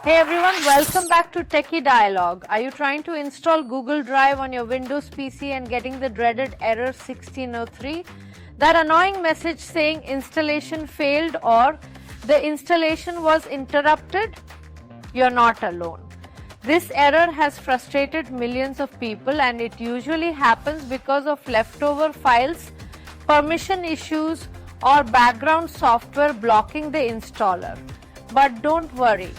Hey everyone, welcome back to Techie Dialogue. Are you trying to install Google Drive on your Windows PC and getting the dreaded error 1603? That annoying message saying installation failed or the installation was interrupted? You're not alone. This error has frustrated millions of people, and it usually happens because of leftover files, permission issues, or background software blocking the installer. But don't worry.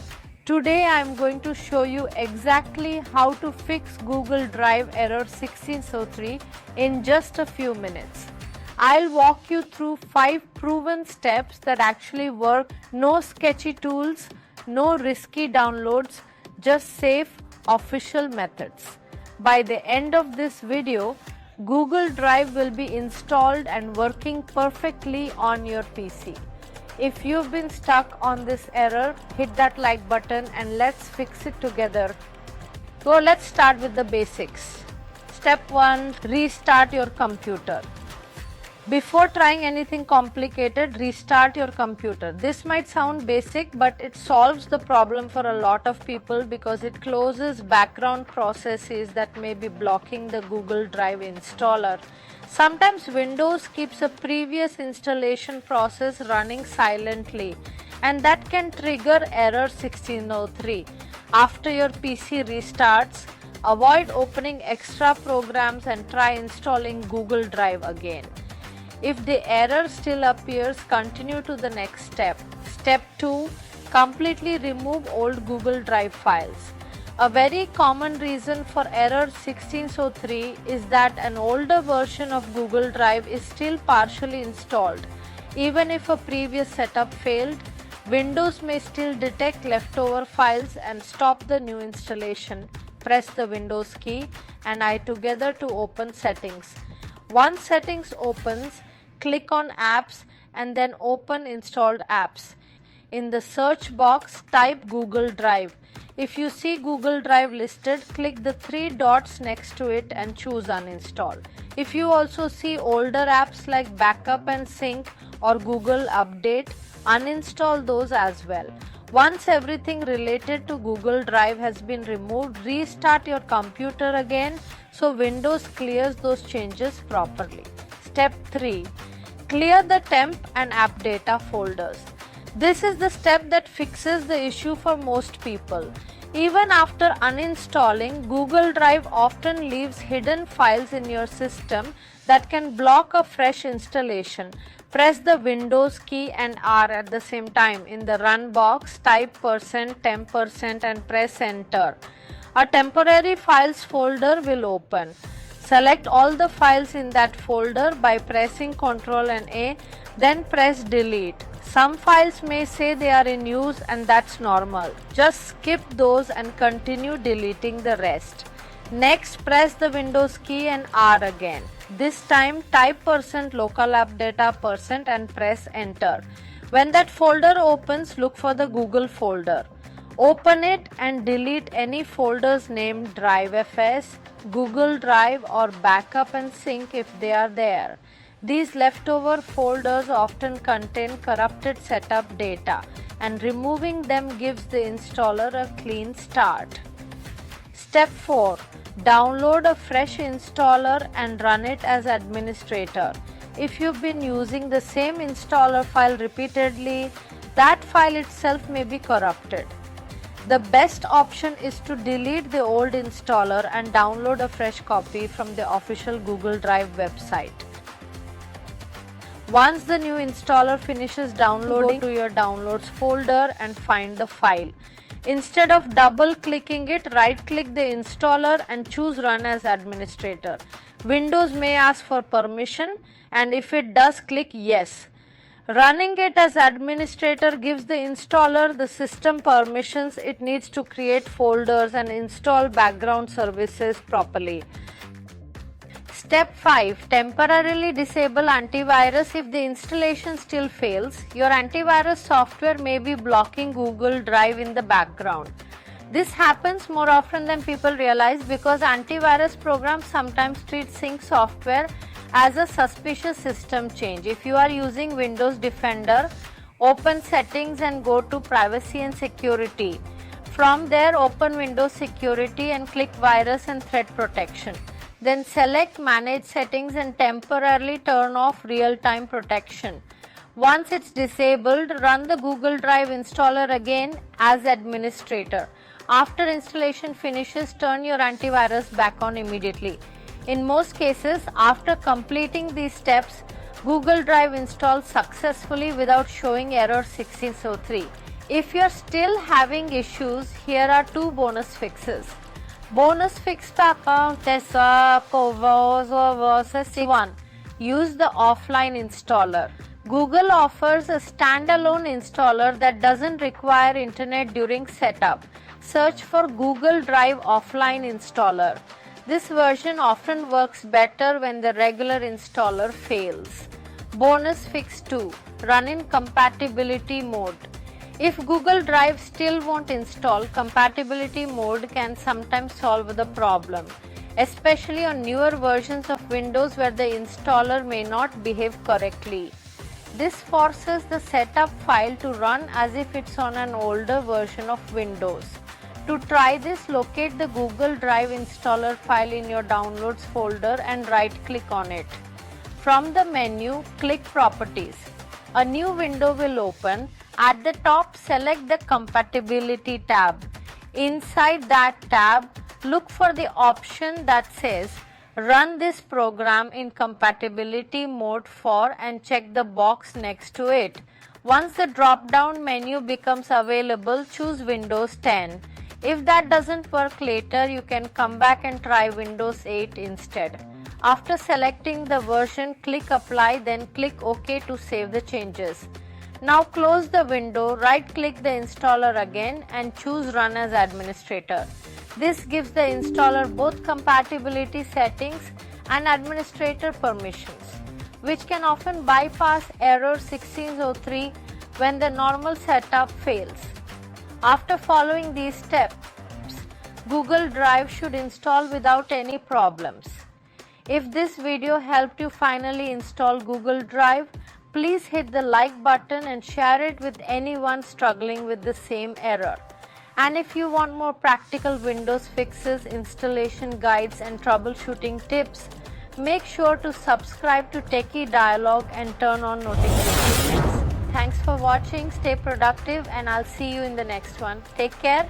Today I am going to show you exactly how to fix Google Drive error 1603 in just a few minutes. I'll walk you through 5 proven steps that actually work. No sketchy tools, no risky downloads, just safe official methods. By the end of this video, Google Drive will be installed and working perfectly on your PC. If you've been stuck on this error, hit that like button and let's fix it together. So let's start with the basics. Step 1. Restart your computer. Before trying anything complicated, restart your computer. This might sound basic, but it solves the problem for a lot of people because it closes background processes that may be blocking the Google Drive installer. Sometimes Windows keeps a previous installation process running silently, and that can trigger error 1603. After your PC restarts, avoid opening extra programs and try installing Google Drive again. If the error still appears, continue to the next step. Step 2. Completely remove old Google Drive files. A very common reason for error 1603 is that an older version of Google Drive is still partially installed. Even if a previous setup failed, Windows may still detect leftover files and stop the new installation. Press the Windows key and I together to open Settings. Once Settings opens, click on Apps and then open Installed Apps. In the search box, type Google Drive. If you see Google Drive listed, click the 3 dots next to it and choose Uninstall. If you also see older apps like Backup and Sync or Google Update, uninstall those as well. Once everything related to Google Drive has been removed, restart your computer again so Windows clears those changes properly. Step 3. Clear the temp and app data folders. This is the step that fixes the issue for most people. Even after uninstalling, Google Drive often leaves hidden files in your system that can block a fresh installation. Press the Windows key and R at the same time. In the Run box, type %temp% and press Enter. A temporary files folder will open. Select all the files in that folder by pressing Ctrl and A, then press Delete. Some files may say they are in use and that's normal. Just skip those and continue deleting the rest. Next, press the Windows key and R again. This time type %local app data % and press Enter. When that folder opens, look for the Google folder. Open it and delete any folders named DriveFS, Google Drive or Backup and Sync if they are there. These leftover folders often contain corrupted setup data, and removing them gives the installer a clean start. Step 4. Download a fresh installer and run it as administrator. If you've been using the same installer file repeatedly, that file itself may be corrupted. The best option is to delete the old installer and download a fresh copy from the official Google Drive website. Once the new installer finishes downloading, go to your downloads folder and find the file. Instead of double clicking it, right click the installer and choose Run as Administrator. Windows may ask for permission, and if it does, click Yes. Running it as administrator gives the installer the system permissions it needs to create folders and install background services properly. Step 5. Temporarily disable antivirus. If the installation still fails, your antivirus software may be blocking Google Drive in the background. This happens more often than people realize because antivirus programs sometimes treat sync software as a suspicious system change. If you are using Windows Defender, open Settings and go to Privacy and Security. From there, open Windows Security and click Virus and Threat Protection. Then select Manage Settings and temporarily turn off Real-Time Protection. Once it's disabled, run the Google Drive installer again as administrator. After installation finishes, turn your antivirus back on immediately. In most cases, after completing these steps, Google Drive installs successfully without showing error 1603. If you're still having issues, here are two bonus fixes. Bonus fix Papa Tessa Kovos 1. Use the offline installer. Google offers a standalone installer that doesn't require internet during setup. Search for Google Drive Offline Installer. This version often works better when the regular installer fails. Bonus fix 2. Run in compatibility mode. If Google Drive still won't install, compatibility mode can sometimes solve the problem, especially on newer versions of Windows where the installer may not behave correctly. This forces the setup file to run as if it's on an older version of Windows. To try this, locate the Google Drive installer file in your Downloads folder and right-click on it. From the menu, click Properties. A new window will open. At the top, select the Compatibility tab. Inside that tab, look for the option that says Run this program in compatibility mode for and check the box next to it. Once the drop-down menu becomes available, choose Windows 10. If that doesn't work later, you can come back and try Windows 8 instead. After selecting the version, click Apply, then click OK to save the changes. Now close the window, right-click the installer again and choose Run as Administrator. This gives the installer both compatibility settings and administrator permissions, which can often bypass error 1603 when the normal setup fails. After following these steps, Google Drive should install without any problems. If this video helped you finally install Google Drive, please hit the like button and share it with anyone struggling with the same error. And if you want more practical Windows fixes, installation guides and troubleshooting tips, make sure to subscribe to Techie Dialogue and turn on notifications. Thanks for watching, stay productive, and I'll see you in the next one. Take care.